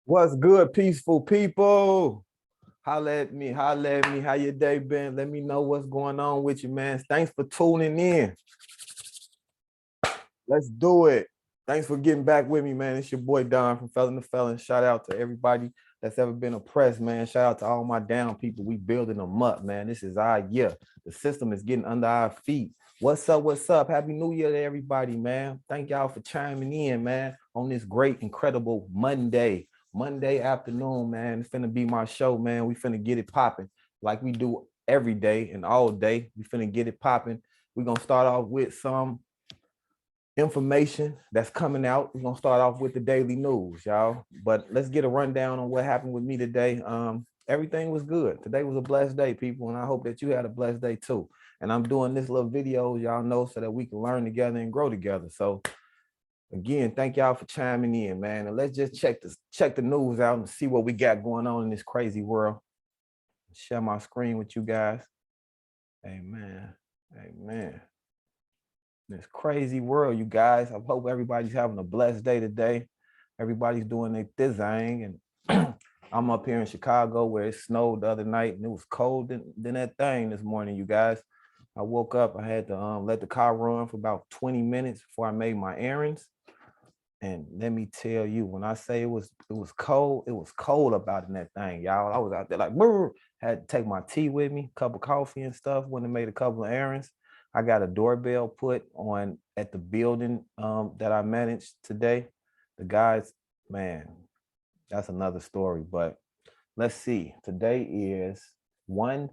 What's good, peaceful people? Holla at me, holla at me. How your day been? Let me know what's going on with you, man. Thanks for tuning in. Let's do it. Thanks for getting back with me, man. It's your boy Don from Felon to Felon. Shout out to everybody that's ever been oppressed, man. Shout out to all my down people. We building them up, man. This is our year. The system is getting under our feet. What's up? What's up? Happy New Year to everybody, man. Thank y'all for chiming in, man, on this great, incredible Monday afternoon, man. It's finna be my show, man. We finna get it popping like we do every day and all day. We finna get it popping. We're gonna start off with some information that's coming out. We're gonna start off with the daily news, y'all. But let's get a rundown on what happened with me today. Everything was good. Today was a blessed day, people, and I hope that you had a blessed day too. And I'm doing this little videos, y'all know, so that we can learn together and grow together. So again, thank y'all for chiming in, man. And let's just check the news out and see what we got going on in this crazy world. Share my screen with you guys. Amen. Amen. This crazy world, you guys. I hope everybody's having a blessed day today. Everybody's doing their thing. And I'm up here in Chicago where it snowed the other night and it was cold than that thing this morning, you guys. I woke up, I had to let the car run for about 20 minutes before I made my errands. And let me tell you, when I say it was cold, it was cold about in that thing, y'all. I was out there like, brr, had to take my tea with me, cup of coffee and stuff. Went and made a couple of errands. I got a doorbell put on at the building that I managed today. The guys, man, that's another story. But let's see. Today is 1-3.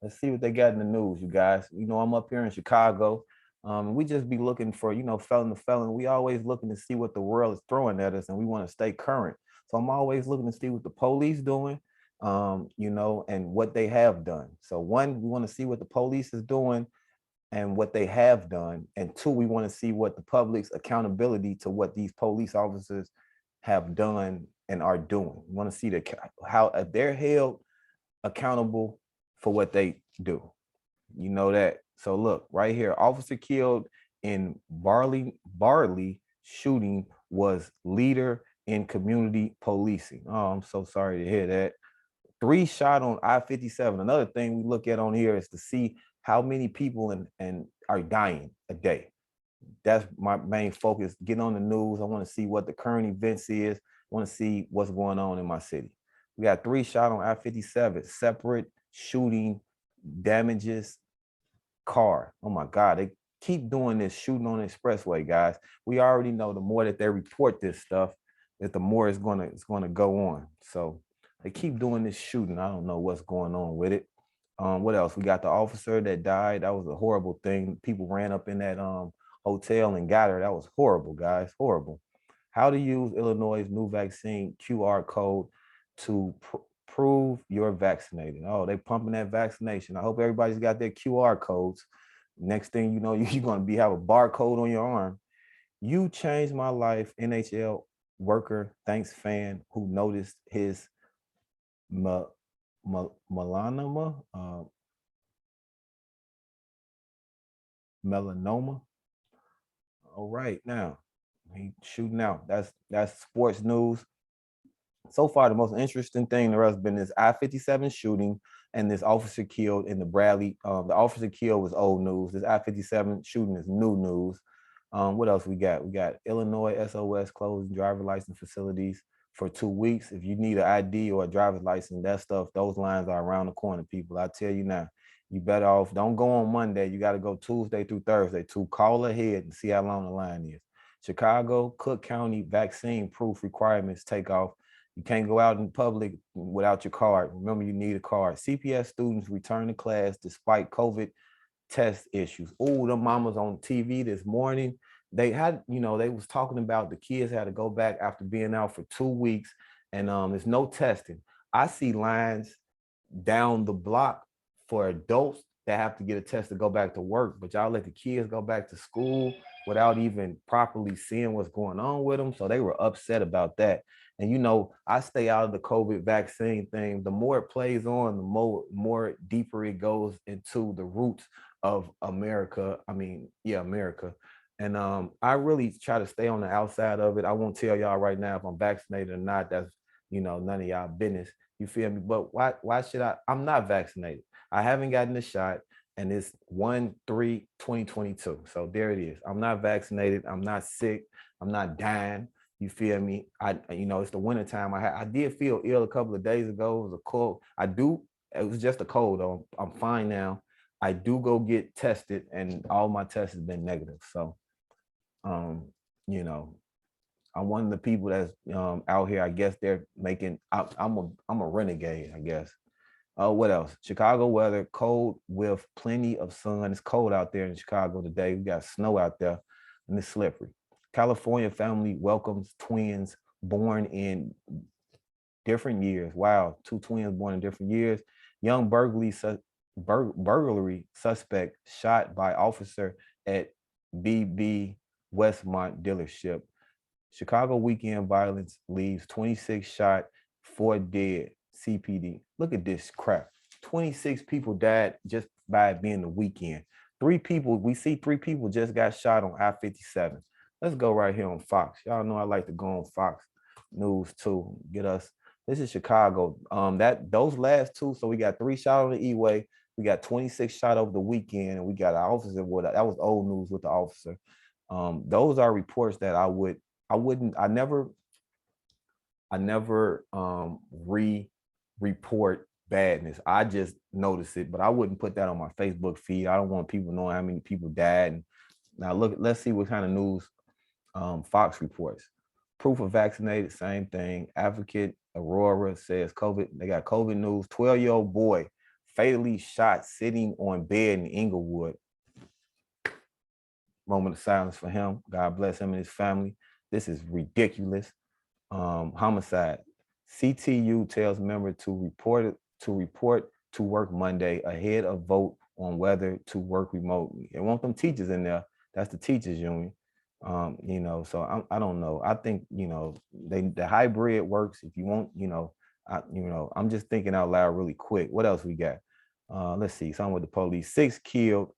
Let's see what they got in the news, you guys. You know, I'm up here in Chicago. We just be looking for, felon to felon. We always looking to see what the world is throwing at us, and we want to stay current. So I'm always looking to see what the police doing, and what they have done. So one, we want to see what the police is doing and what they have done. And two, we want to see what the public's accountability to what these police officers have done and are doing. We want to see how they're held accountable for what they do. You know that. So look, right here, officer killed in Barley shooting was leader in community policing. Oh, I'm so sorry to hear that. 3 shot on I-57. Another thing we look at on here is to see how many people and are dying a day. That's my main focus. Get on the news. I want to see what the current events is. I want to see what's going on in my city. We got 3 shot on I-57, separate shooting, damages, car. Oh my God, they keep doing this shooting on the expressway, guys. We already know the more that they report this stuff, that the more it's gonna go on. So they keep doing this shooting. I don't know what's going on with it. What else? We got the officer that died. That was a horrible thing. People ran up in that hotel and got her. That was horrible, guys. Horrible. How to use Illinois' new vaccine QR code to prove you're vaccinated. Oh, they pumping that vaccination. I hope everybody's got their QR codes. Next thing you know, you're going to have a barcode on your arm. You changed my life, NHL worker, thanks fan who noticed his melanoma, melanoma. All right, now he shooting out. That's sports news. So far, the most interesting thing there has been this I-57 shooting and this officer killed in the Bradley. The officer killed was old news. This I-57 shooting is new news. What else we got? We got Illinois SOS closing driver license facilities for 2 weeks. If you need an ID or a driver's license, that stuff, those lines are around the corner, people. I tell you now, you better off, don't go on Monday. You got to go Tuesday through Thursday to call ahead and see how long the line is. Chicago, Cook County vaccine proof requirements take off. You can't go out in public without your card. Remember, you need a card. CPS students return to class despite COVID test issues. Oh, the mamas on TV this morning, they had, they was talking about the kids had to go back after being out for 2 weeks and there's no testing. I see lines down the block for adults that have to get a test to go back to work, but y'all let the kids go back to school without even properly seeing what's going on with them. So they were upset about that. And I stay out of the COVID vaccine thing. The more it plays on, the more deeper it goes into the roots of America. I mean, yeah, America. And I really try to stay on the outside of it. I won't tell y'all right now if I'm vaccinated or not. none of y'all business. You feel me? But why should I? I'm not vaccinated. I haven't gotten the shot, and it's 1/3/2022. So there it is. I'm not vaccinated. I'm not sick. I'm not dying. You feel me? It's the wintertime. I did feel ill a couple of days ago. It was a cold. It was just a cold though. I'm fine now. I do go get tested, and all my tests have been negative. So, um, you know, I'm one of the people that's out here. I guess they're making. I'm a renegade, I guess. What else? Chicago weather, cold with plenty of sun. It's cold out there in Chicago today. We got snow out there, and it's slippery. California family welcomes twins born in different years. Wow, two twins born in different years. Young burglary suspect shot by officer at BB Westmont dealership. Chicago weekend violence leaves 26 shot, 4 dead. CPD. Look at this crap. 26 people died just by it being the weekend. We see 3 people just got shot on I-57. Let's go right here on Fox. Y'all know I like to go on Fox News too. Get us. This is Chicago. Those last 2. So we got 3 shot on the E-way. We got 26 shot over the weekend, and we got an officer. That was old news with the officer. Those are reports that I never report badness. I just notice it, but I wouldn't put that on my Facebook feed. I don't want people knowing how many people died. And now let's see what kind of news Fox reports. Proof of vaccinated, same thing. Advocate Aurora says COVID. They got COVID news. 12-year-old boy fatally shot sitting on bed in Inglewood. Moment of silence for him. God bless him and his family. This is ridiculous. Homicide. CTU tells members to report to work Monday ahead of vote on whether to work remotely. They want them teachers in there. That's the teachers union. So I don't know. I think, the hybrid works. If you want, I'm just thinking out loud really quick. What else we got? Let's see, something with the police. 6 killed,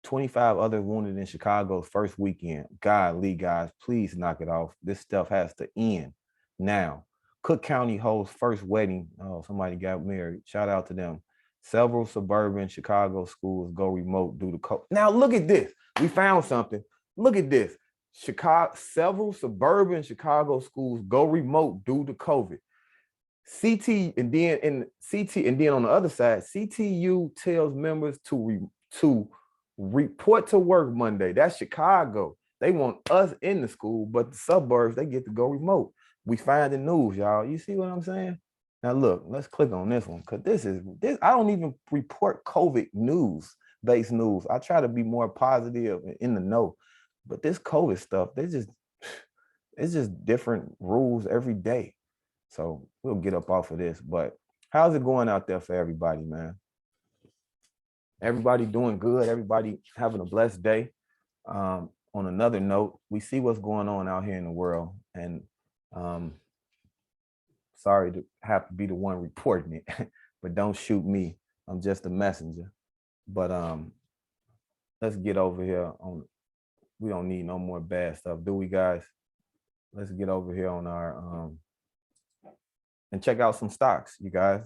25 others wounded in Chicago's first weekend. Golly, guys, please knock it off. This stuff has to end now. Cook County holds first wedding. Oh, somebody got married. Shout out to them. Several suburban Chicago schools go remote due to COVID. Now look at this. We found something. Look at this. Several suburban Chicago schools go remote due to COVID. And then on the other side, CTU tells members to report to work Monday. That's Chicago. They want us in the school, but the suburbs, they get to go remote. We find the news, y'all. You see what I'm saying? Now look, let's click on this one, because this. I don't even report COVID based news. I try to be more positive and in the know. But this COVID stuff, it's just different rules every day. So we'll get up off of this. But how's it going out there for everybody, man? Everybody doing good. Everybody having a blessed day. On another note, we see what's going on out here in the world. And sorry to have to be the one reporting it, but don't shoot me. I'm just a messenger. But let's get over here on. We don't need no more bad stuff, do we, guys? Let's get over here on our and check out some stocks, you guys.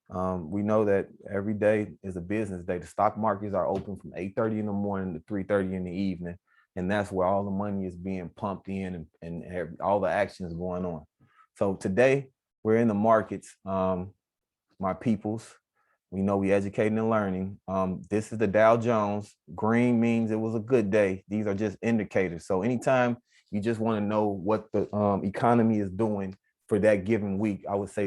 We know that every day is a business day. The stock markets are open from 8:30 in the morning to 3:30 in the evening, and that's where all the money is being pumped in and all the action is going on. So today we're in the markets, my peoples. We know we educating and learning. This is the Dow Jones. Green means it was a good day. These are just indicators. So anytime you just want to know what the economy is doing for that given week, I would say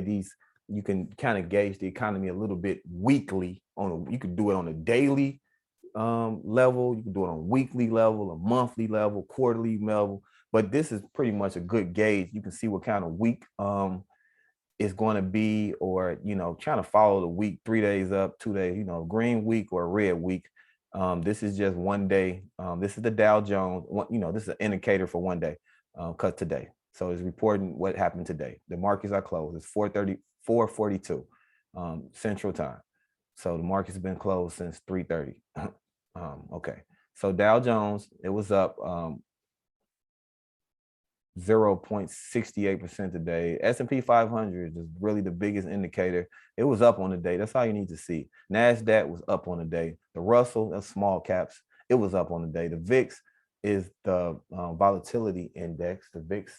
you can kind of gauge the economy a little bit weekly. You could do it on a daily level. You can do it on a weekly level, a monthly level, quarterly level. But this is pretty much a good gauge. You can see what kind of week is going to be, or trying to follow the week, 3 days up, 2 days, green week or red week. This is just one day. This is the Dow Jones. This is an indicator for one day, cut today. So it's reporting what happened today. The markets are closed. It's 4:42 Central Time. So the markets have been closed since 3:30. Okay. So Dow Jones, it was up 0.68% today. S&P 500 is really the biggest indicator. It was up on the day. That's all you need to see. NASDAQ was up on the day. The Russell, that's small caps, it was up on the day. The VIX is the volatility index. The VIX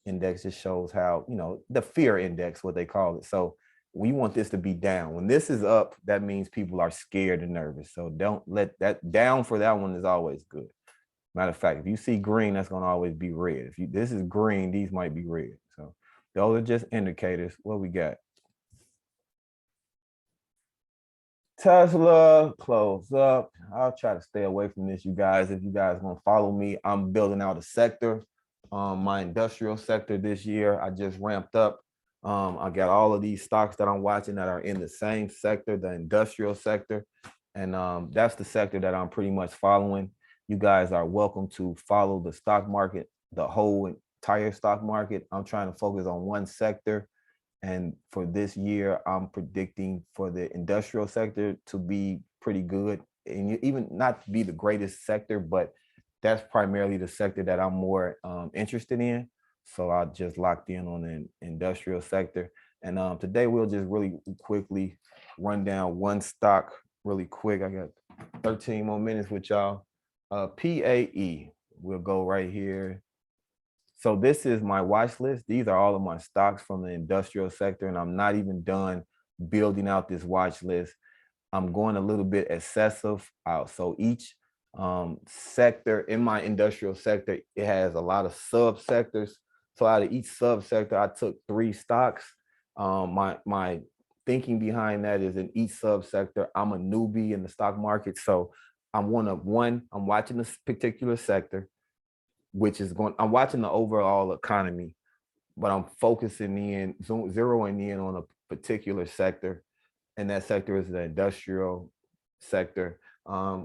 index just shows how, the fear index, what they call it. So we want this to be down. When this is up, that means people are scared and nervous. So don't let that down. For that one is always good. Matter of fact, if you see green, that's going to always be red. If this is green, these might be red. So those are just indicators. What we got? Tesla close up. I'll try to stay away from this, you guys. If you guys want to follow me, I'm building out a sector, my industrial sector this year. I just ramped up. I got all of these stocks that I'm watching that are in the same sector, the industrial sector. And that's the sector that I'm pretty much following. You guys are welcome to follow the stock market, the whole entire stock market. I'm trying to focus on one sector. And for this year, I'm predicting for the industrial sector to be pretty good, and even not be the greatest sector, but that's primarily the sector that I'm more interested in. So I just locked in on the industrial sector. And today we'll just really quickly run down one stock really quick. I got 13 more minutes with y'all. PAE, we'll go right here. So this is my watch list. These are all of my stocks from the industrial sector, and I'm not even done building out this watch list. I'm going a little bit excessive out. So each sector in my industrial sector, it has a lot of subsectors. So out of each subsector, I took 3 stocks. My thinking behind that is in each subsector, I'm a newbie in the stock market. So I'm I'm watching this particular sector, which is I'm watching the overall economy, but I'm focusing in, zeroing in on a particular sector. And that sector is the industrial sector.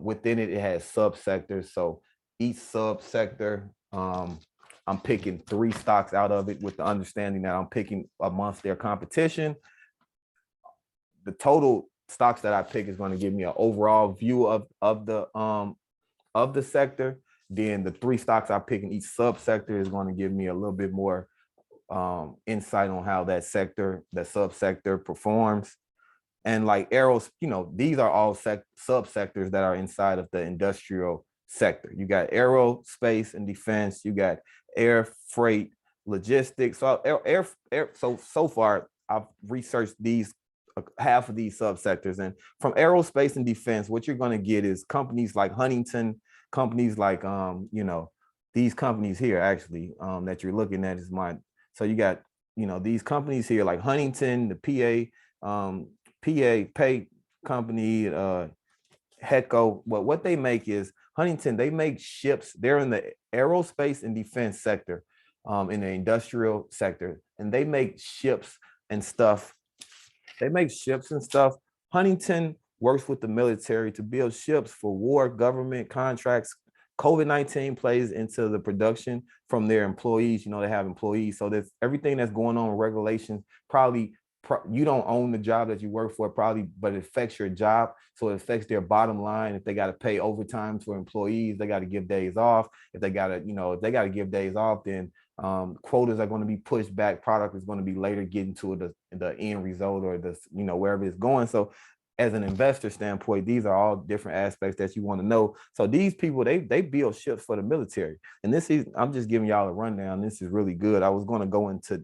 Within it, it has subsectors. So each subsector, I'm picking 3 stocks out of it with the understanding that I'm picking amongst their competition. The total stocks that I pick is going to give me an overall view of the sector. Then the 3 stocks I pick in each subsector is going to give me a little bit more insight on how that subsector performs. And like arrows, these are all subsectors that are inside of the industrial sector. You got aerospace and defense. You got air, freight, logistics. So so far I've researched half of these subsectors. And from aerospace and defense, what you're going to get is companies like Huntington, companies like these companies here actually that you're looking at is mine. So you got these companies here like Huntington, the PA company, Heco. What they make is Huntington. They make ships. They're in the aerospace and defense sector, in the industrial sector, and they make ships and stuff. Huntington works with the military to build ships for war, government contracts. COVID-19 plays into the production from their employees. They have employees. So there's everything that's going on with regulations. Probably you don't own the job that you work for, probably, but it affects your job. So it affects their bottom line. If they got to pay overtime for employees, they got to give days off. If they got to give days off, then quotas are going to be pushed back. Product is going to be later getting to the end result or wherever it's going. So as an investor standpoint, these are all different aspects that you want to know. So these people, they build ships for the military. And I'm just giving y'all a rundown. This is really good. I was going to go into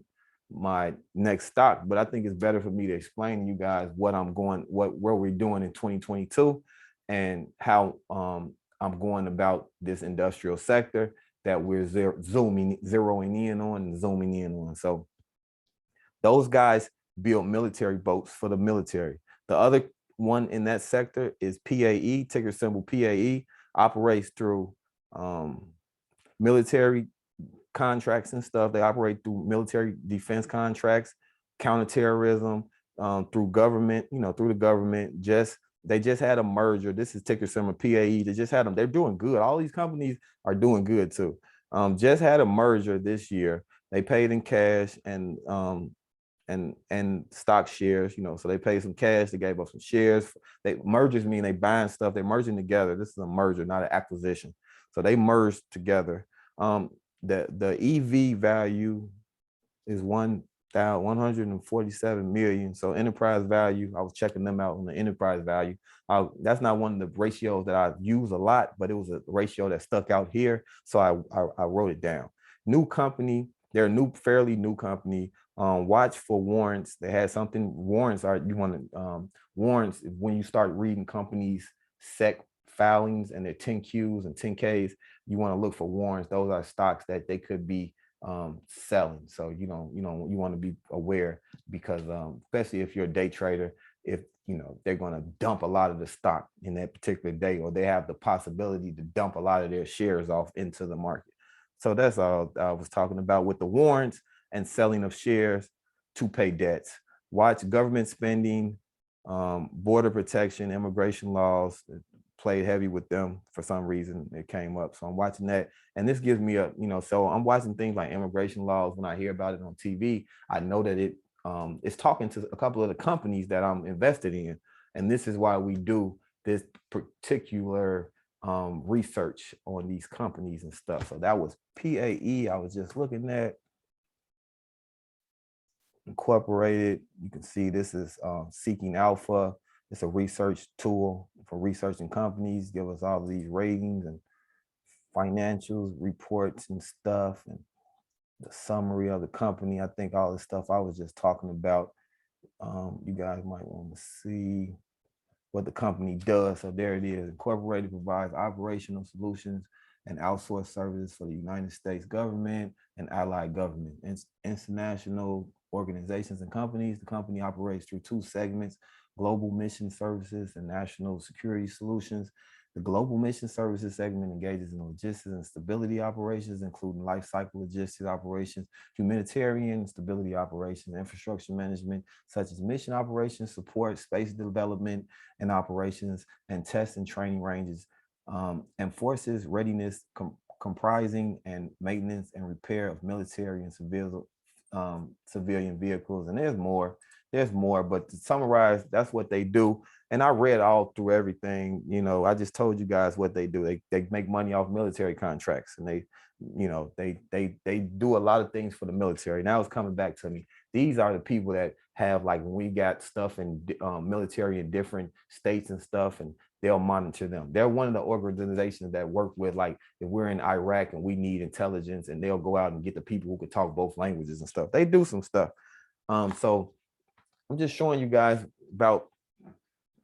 my next stock, but I think it's better for me to explain to you guys where we're doing in 2022 and how I'm going about this industrial sector that we're zeroing in on and zooming in on. So those guys build military boats for the military. The other one in that sector is PAE, ticker symbol PAE, operates through military contracts and stuff. They operate through military defense contracts, counterterrorism, through government, through the government. They just had a merger. This is ticker symbol PAE. They just had them. They're doing good. All these companies are doing good too. Just had a merger this year. They paid in cash and stock shares, so they paid some cash, they gave up some shares. Mergers mean they buying stuff, they're merging together. This is a merger, not an acquisition. So they merged together. the EV value is 1,147 million. So enterprise value, I was checking them out on the enterprise value. That's not one of the ratios that I use a lot, but it was a ratio that stuck out here. So I wrote it down. New company, they're a fairly new company. Watch for warrants. They had something, warrants are, you want to, warrants, when you start reading companies' SEC filings and their 10Qs and 10Ks, you want to look for warrants. Those are stocks that they could be selling. So you want to be aware, because especially if you're a day trader, if they're going to dump a lot of the stock in that particular day, or they have the possibility to dump a lot of their shares off into the market. So that's all I was talking about with the warrants and selling of shares to pay debts. Watch government spending, border protection, immigration laws. Played heavy with them for some reason. It came up, so I'm watching that, and this gives me a so I'm watching things like immigration laws. When I hear about it on TV, I know that it's talking to a couple of the companies that I'm invested in, and this is why we do this particular research on these companies and stuff. So that was PAE. I was just looking at Incorporated. You can see this is Seeking Alpha. It's a research tool for researching companies, give us all of these ratings and financials, reports and stuff, and the summary of the company. I think all the stuff I was just talking about, you guys might want to see what the company does. So there it is. Incorporated provides operational solutions and outsourced services for the United States government and allied government, international organizations and companies. The company operates through two segments: Global Mission Services and National Security Solutions. The Global Mission Services segment engages in logistics and stability operations, including life cycle logistics operations, humanitarian stability operations, infrastructure management, such as mission operations, support, space development and operations, and test and training ranges, and forces readiness comprising and maintenance and repair of military and civilian vehicles. And there's more, but to summarize, that's what they do. And I read all through everything. I just told you guys what they do. They make money off military contracts, and they do a lot of things for the military. Now it's coming back to me. These are the people that have, like, when we got stuff in military in different states and stuff, and they'll monitor them. They're one of the organizations that work with, like, if we're in Iraq and we need intelligence, and they'll go out and get the people who could talk both languages and stuff. They do some stuff. So I'm just showing you guys about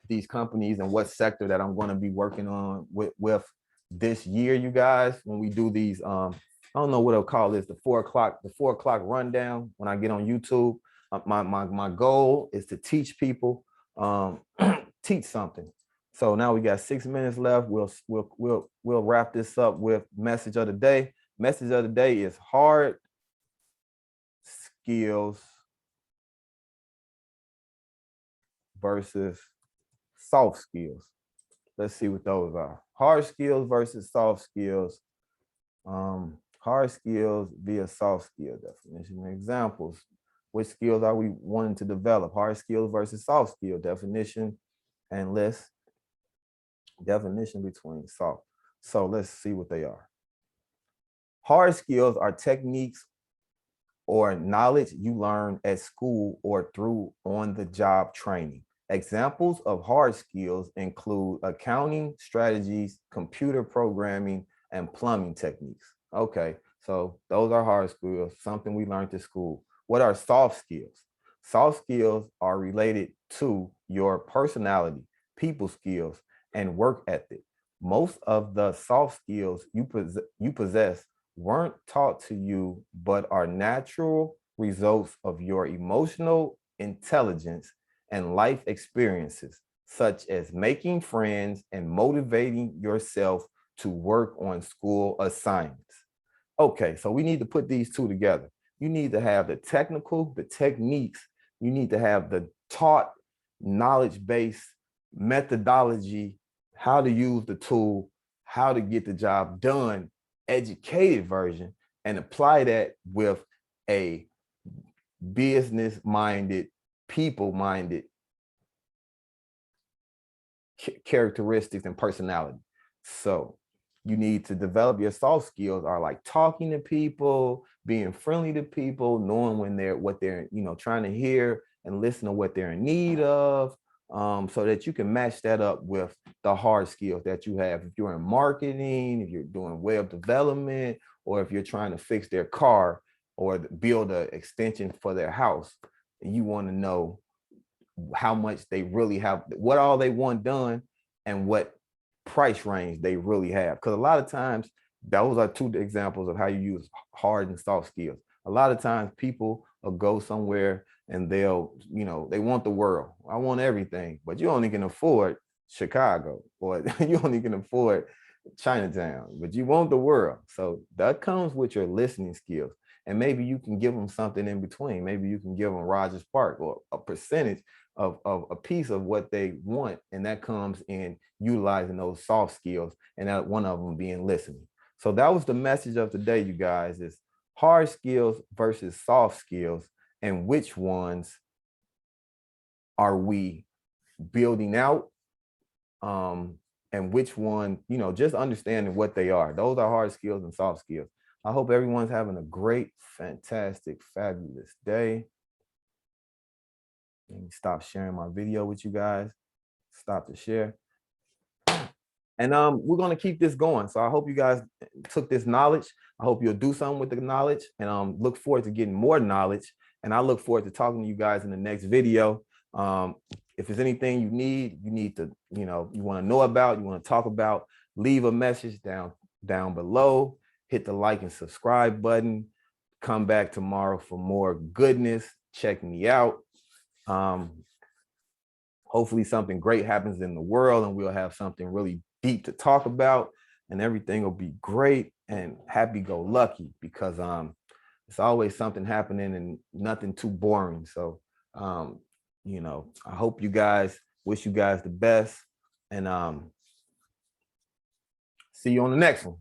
these companies and what sector that I'm going to be working on with this year, you guys, when we do these, I don't know what I'll call this, the 4 o'clock rundown when I get on YouTube. My goal is to teach people, teach something. So now we got 6 minutes left. We'll wrap this up with message of the day. Message of the day is hard skills versus soft skills. Let's see what those are. Hard skills versus soft skills. Hard skills via soft skill definition and examples. Which skills are we wanting to develop? Hard skills versus soft skill definition and list. Definition between soft. So let's see what they are. Hard skills are techniques or knowledge you learn at school or through on-the-job training. Examples of hard skills include accounting strategies, computer programming, and plumbing techniques. Okay, so those are hard skills, something we learned at school. What are soft skills? Soft skills are related to your personality, people skills, and work ethic. Most of the soft skills you possess weren't taught to you, but are natural results of your emotional intelligence and life experiences, such as making friends and motivating yourself to work on school assignments. Okay, so we need to put these two together. You need to have the technical, the techniques. You need to have the taught knowledge-based methodology, how to use the tool, how to get the job done, educated version, and apply that with a business-minded, people-minded characteristics and personality. So you need to develop your soft skills are like talking to people, being friendly to people, knowing when they're what they're, you know, trying to hear and listen to what they're in need of, so that you can match that up with the hard skills that you have. If you're in marketing, if you're doing web development, or if you're trying to fix their car or build an extension for their house, and you want to know how much they really have, what all they want done, and what price range they really have. Because a lot of times, those are two examples of how you use hard and soft skills. A lot of times people will go somewhere and they'll, you know, they want the world. I want everything, but you only can afford Chicago, or you only can afford Chinatown, but you want the world. So that comes with your listening skills. And maybe you can give them something in between. Maybe you can give them Rogers Park, or a percentage of a piece of what they want. And that comes in utilizing those soft skills, and that one of them being listening. So that was the message of today, you guys, is hard skills versus soft skills, and which ones are we building out, and which one, you know, just understanding what they are. Those are hard skills and soft skills. I hope everyone's having a great, fantastic, fabulous day. Let me stop sharing my video with you guys. Stop the share. And we're going to keep this going. So I hope you guys took this knowledge. I hope you'll do something with the knowledge, and look forward to getting more knowledge. And I look forward to talking to you guys in the next video. If there's anything you need to, you know, you want to know about, you want to talk about, leave a message down below. Hit the like and subscribe button. Come back tomorrow for more goodness. Check me out. Hopefully something great happens in the world, and we'll have something really deep to talk about, and everything will be great and happy-go-lucky, because it's always something happening and nothing too boring. So you know, I hope you guys, wish you guys the best, and see you on the next one.